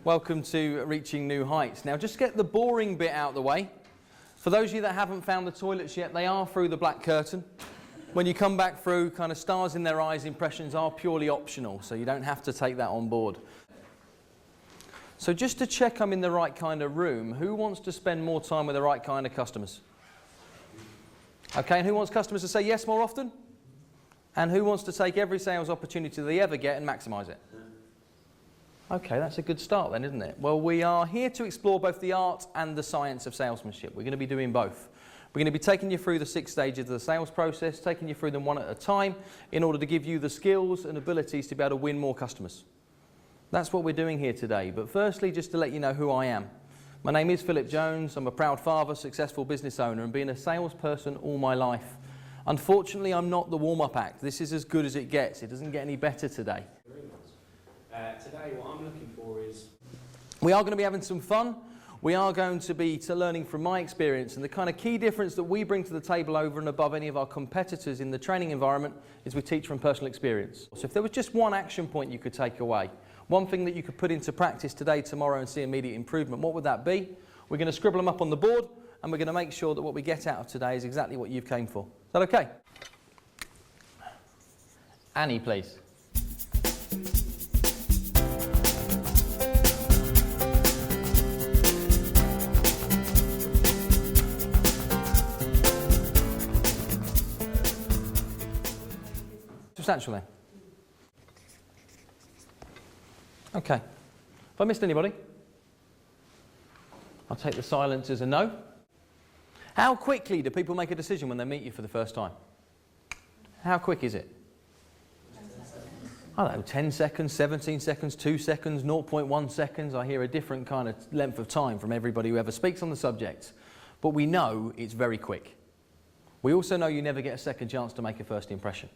Welcome to Reaching New Heights. Now just get the boring bit out of the way. For those of you that haven't found the toilets yet, they are through the black curtain. When you come back through, kind of stars in their eyes impressions are purely optional, so you don't have to take that on board. So just to check I'm in the right kind of room, who wants to spend more time with the right kind of customers? Okay, and who wants customers to say yes more often? And who wants to take every sales opportunity they ever get and maximise it? Okay, that's a good start then, isn't it? Well, we are here to explore both the art and the science of salesmanship. We're going to be doing both. We're going to be taking you through the 6 stages of the sales process, taking you through them one at a time in order to give you the skills and abilities to be able to win more customers. That's what we're doing here today. But firstly, just to let you know who I am. My name is Philip Jones. I'm a proud father, successful business owner, and been a salesperson all my life. Unfortunately, I'm not the warm-up act. This is as good as it gets. It doesn't get any better today. Today what I'm looking for is... We are going to be having some fun. We are going to be learning from my experience, and the kind of key difference that we bring to the table over and above any of our competitors in the training environment is we teach from personal experience. So if there was just one action point you could take away, one thing that you could put into practice today, tomorrow and see immediate improvement, what would that be? We're going to scribble them up on the board, and we're going to make sure that what we get out of today is exactly what you've came for. Is that okay? Annie, please. Substantially. Okay. Have I missed anybody? I'll take the silence as a no. How quickly do people make a decision when they meet you for the first time? How quick is it? I don't know, 10 seconds, 17 seconds, 2 seconds, 0.1 seconds. I hear a different kind of length of time from everybody who ever speaks on the subject. But we know it's very quick. We also know you never get a second chance to make a first impression.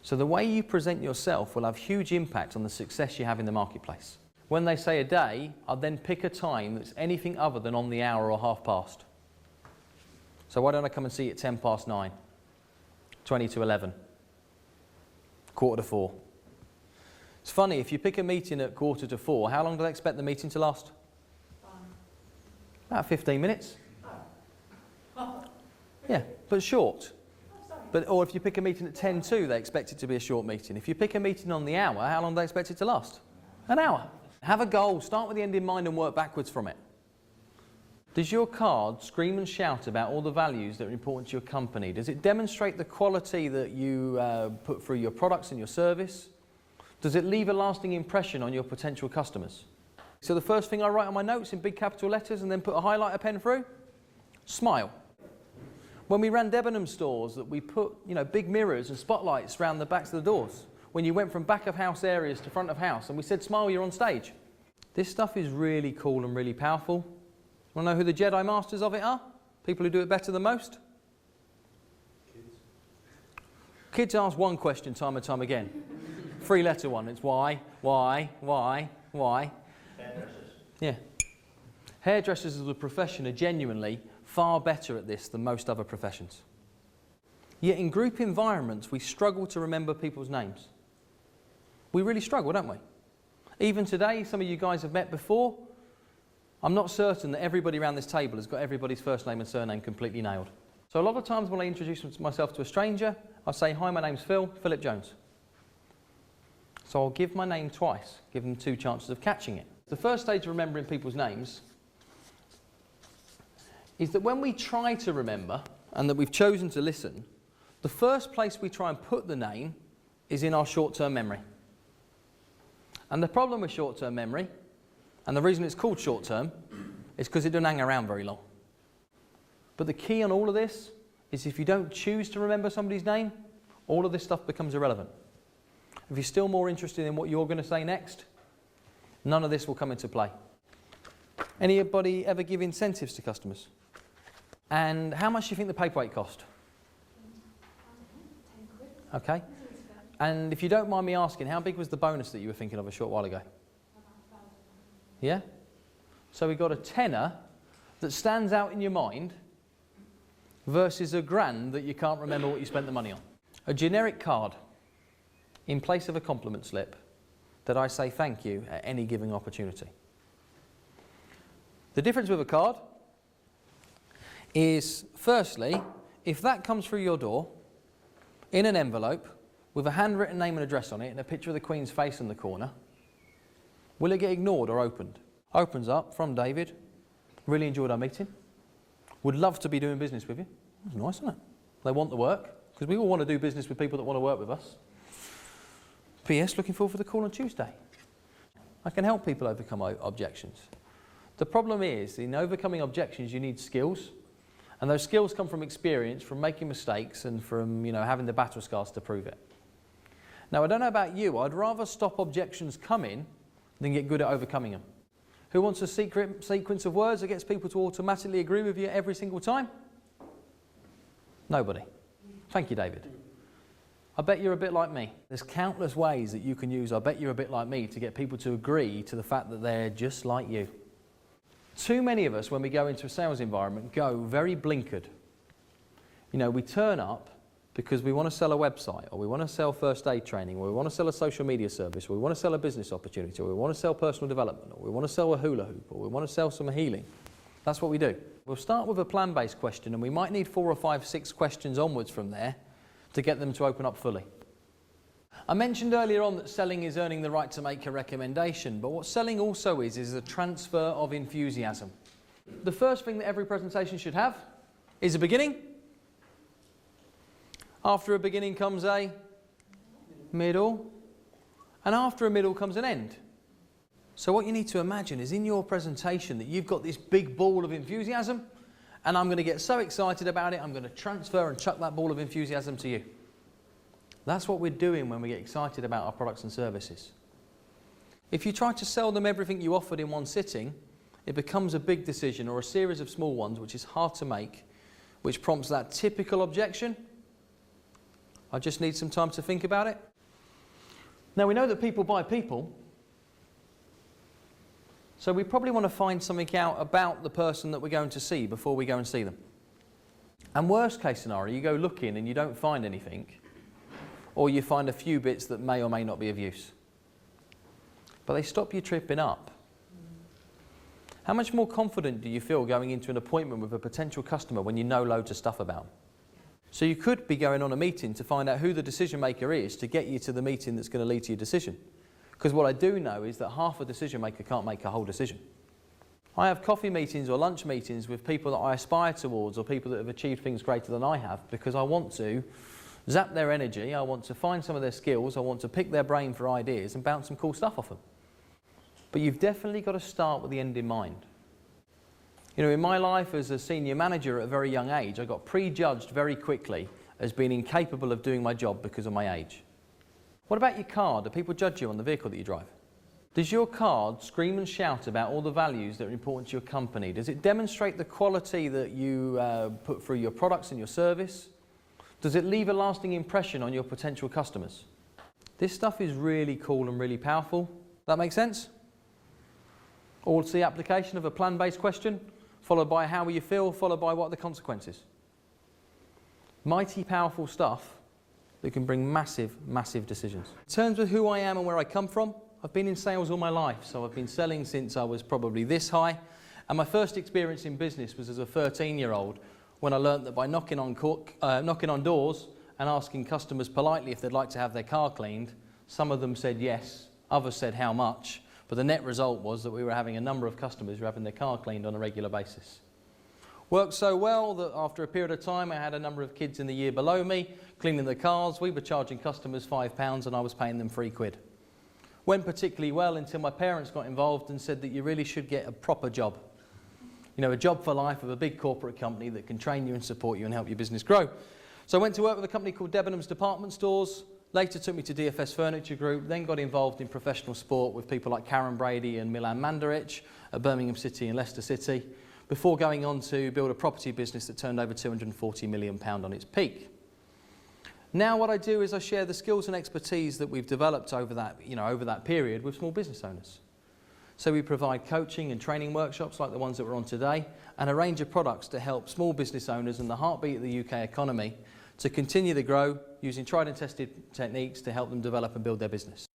So the way you present yourself will have huge impact on the success you have in the marketplace. When they say a day, I'll then pick a time that's anything other than on the hour or half past. So why don't I come and see you at 10 past 9, 20 to 11, quarter to 4. It's funny, if you pick a meeting at quarter to 4, how long do they expect the meeting to last? About 15 minutes. Yeah, but short. Or if you pick a meeting at 10 to, they expect it to be a short meeting. If you pick a meeting on the hour, how long do they expect it to last? An hour. Have a goal, start with the end in mind and work backwards from it. Does your card scream and shout about all the values that are important to your company? Does it demonstrate the quality that you put through your products and your service? Does it leave a lasting impression on your potential customers? So the first thing I write on my notes in big capital letters and then put a highlighter pen through, smile. When we ran Debenham stores, that we put, big mirrors and spotlights around the backs of the doors. When you went from back of house areas to front of house, and we said, smile, you're on stage. This stuff is really cool and really powerful. Want to know who the Jedi Masters of it are? People who do it better than most? Kids ask one question time and time again. 3-letter one. It's why? Hairdressers. Yeah. Hairdressers as a profession are genuinely far better at this than most other professions. Yet in group environments, we struggle to remember people's names. We really struggle, don't we? Even today, some of you guys have met before. I'm not certain that everybody around this table has got everybody's first name and surname completely nailed. So a lot of times when I introduce myself to a stranger, I'll say, hi, my name's Philip Jones. So I'll give my name twice, give them 2 chances of catching it. The first stage of remembering people's names is that when we try to remember, and that we've chosen to listen, the first place we try and put the name is in our short-term memory. And the problem with short-term memory, and the reason it's called short-term, is because it doesn't hang around very long. But the key on all of this is if you don't choose to remember somebody's name, all of this stuff becomes irrelevant. If you're still more interested in what you're going to say next, none of this will come into play. Anybody ever give incentives to customers? And how much do you think the paperweight cost? 10 quid. Okay. And if you don't mind me asking, how big was the bonus that you were thinking of a short while ago? Yeah? So we got a tenner that stands out in your mind versus a grand that you can't remember what you spent the money on. A generic card in place of a compliment slip that I say thank you at any given opportunity. The difference with a card is, firstly, if that comes through your door in an envelope with a handwritten name and address on it and a picture of the Queen's face in the corner, will it get ignored or opened? Opens up, from David. Really enjoyed our meeting. Would love to be doing business with you. That's nice, isn't it? They want the work, because we all want to do business with people that want to work with us. P.S. Looking forward for the call on Tuesday. I can help people overcome objections. The problem is, in overcoming objections, you need skills. And those skills come from experience, from making mistakes, and from having the battle scars to prove it. Now, I don't know about you, I'd rather stop objections coming than get good at overcoming them. Who wants a secret sequence of words that gets people to automatically agree with you every single time? Nobody. Thank you, David. I bet you're a bit like me. There's countless ways that you can use "I bet you're a bit like me" to get people to agree to the fact that they're just like you. Too many of us, when we go into a sales environment, go very blinkered. We turn up because we want to sell a website, or we want to sell first aid training, or we want to sell a social media service, or we want to sell a business opportunity, or we want to sell personal development, or we want to sell a hula hoop, or we want to sell some healing. That's what we do. We'll start with a plan-based question, and we might need 4 or 5, 6 questions onwards from there to get them to open up fully. I mentioned earlier on that selling is earning the right to make a recommendation, but what selling also is a transfer of enthusiasm. The first thing that every presentation should have is a beginning. After a beginning comes a middle, and after a middle comes an end. So what you need to imagine is in your presentation that you've got this big ball of enthusiasm, and I'm going to get so excited about it, I'm going to transfer and chuck that ball of enthusiasm to you. That's what we're doing when we get excited about our products and services. If you try to sell them everything you offered in one sitting, it becomes a big decision or a series of small ones which is hard to make, which prompts that typical objection. I just need some time to think about it. Now, we know that people buy people, so we probably want to find something out about the person that we're going to see before we go and see them. And worst case scenario, you go looking and you don't find anything, or you find a few bits that may or may not be of use. But they stop you tripping up. How much more confident do you feel going into an appointment with a potential customer when you know loads of stuff about them? So you could be going on a meeting to find out who the decision maker is to get you to the meeting that's going to lead to your decision. Because what I do know is that half a decision maker can't make a whole decision. I have coffee meetings or lunch meetings with people that I aspire towards, or people that have achieved things greater than I have, because I want to zap their energy, I want to find some of their skills, I want to pick their brain for ideas and bounce some cool stuff off them. But you've definitely got to start with the end in mind. In my life as a senior manager at a very young age, I got prejudged very quickly as being incapable of doing my job because of my age. What about your car? Do people judge you on the vehicle that you drive? Does your card scream and shout about all the values that are important to your company? Does it demonstrate the quality that you put through your products and your service? Does it leave a lasting impression on your potential customers? This stuff is really cool and really powerful. That make sense? Or it's the application of a plan-based question, followed by how will you feel, followed by what are the consequences. Mighty powerful stuff that can bring massive, massive decisions. In terms of who I am and where I come from, I've been in sales all my life, so I've been selling since I was probably this high, and my first experience in business was as a 13-year-old when I learnt that by knocking on doors and asking customers politely if they'd like to have their car cleaned, some of them said yes, others said how much, but the net result was that we were having a number of customers who were having their car cleaned on a regular basis. Worked so well that after a period of time I had a number of kids in the year below me cleaning the cars. We were charging customers £5 and I was paying them £3. Went particularly well until my parents got involved and said that you really should get a proper job. A job for life of a big corporate company that can train you and support you and help your business grow. So I went to work with a company called Debenhams Department Stores, later took me to DFS Furniture Group, then got involved in professional sport with people like Karen Brady and Milan Mandaric at Birmingham City and Leicester City, before going on to build a property business that turned over £240 million on its peak. Now what I do is I share the skills and expertise that we've developed over that period with small business owners. So we provide coaching and training workshops like the ones that we're on today, and a range of products to help small business owners and the heartbeat of the UK economy to continue to grow using tried and tested techniques to help them develop and build their business.